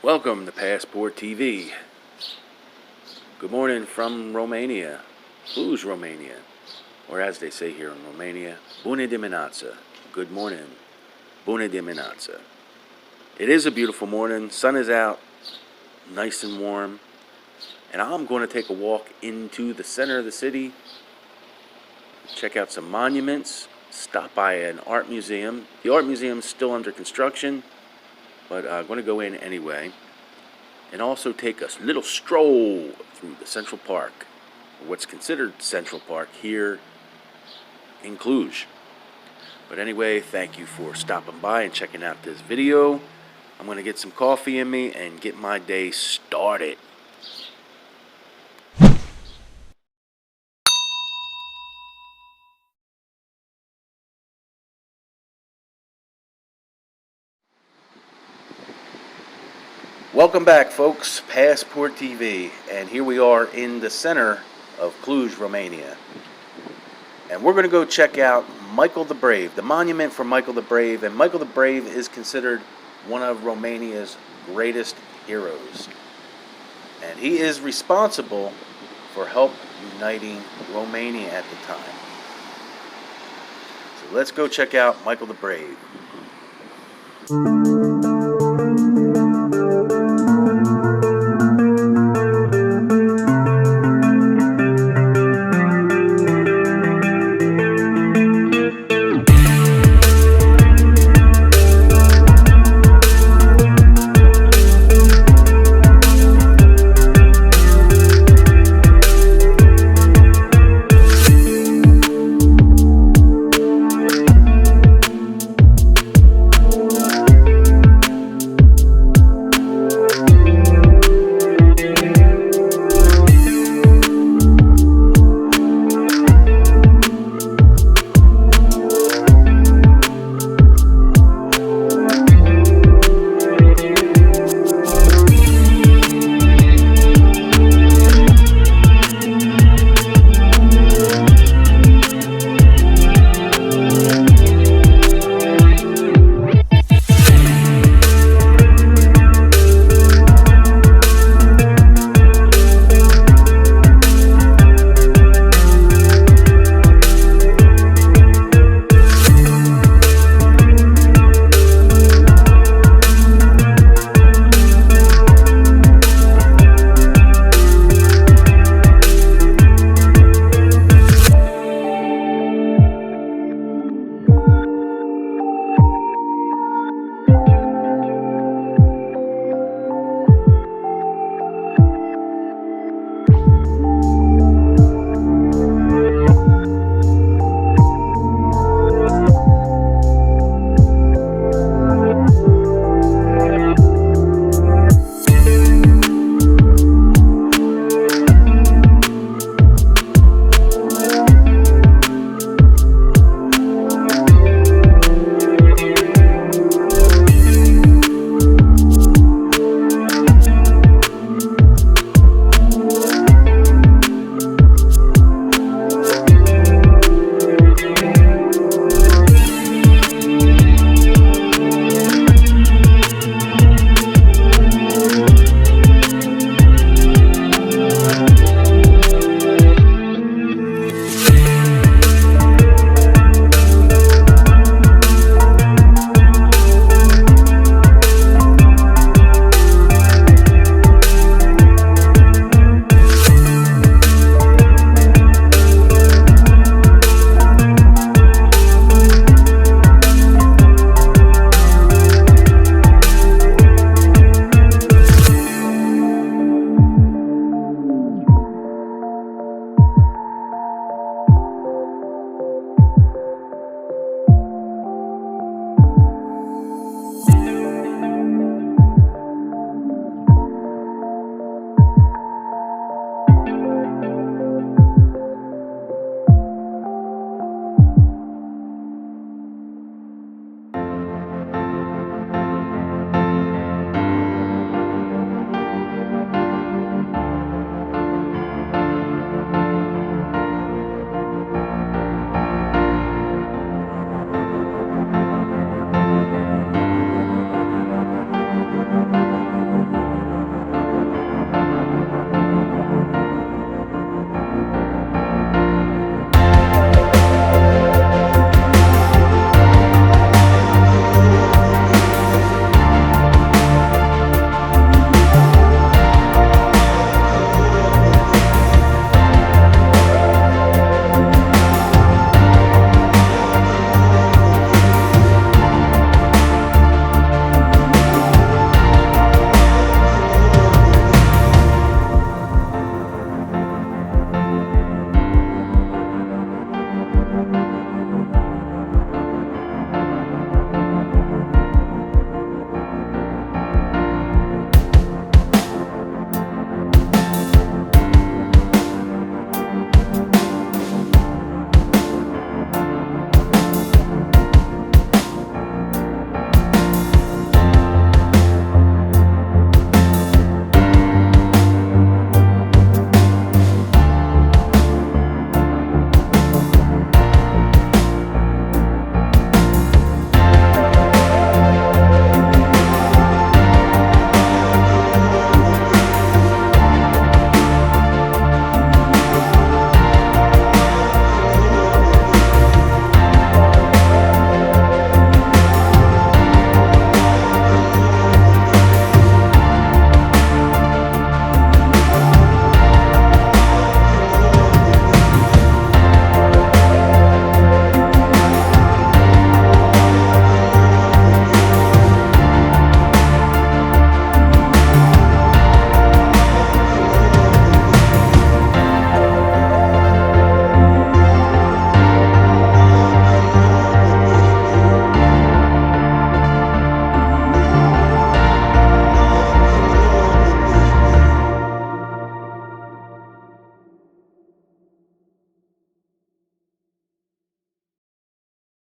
Welcome to Passport TV. Good morning from Romania, Cluj, Romania, or as they say here in Romania, Bună dimineața. Good morning, Bună dimineața. It is a beautiful morning. Sun is out, nice and warm, and I'm going to take a walk into the center of the city, check out some monuments, stop by an art museum. The art museum is still under construction, but I'm going to go in anyway, and also take a little stroll through the Central Park, or what's considered Central Park here in Cluj. But anyway, thank you for stopping by and checking out this video. I'm going to get some coffee in me and get my day started. Welcome back, folks. Passport TV, and here we are in the center of Cluj, Romania. And we're going to go check out Michael the Brave, the monument for Michael the Brave. And Michael the Brave is considered one of Romania's greatest heroes. And he is responsible for help uniting Romania at the time. So let's go check out Michael the Brave.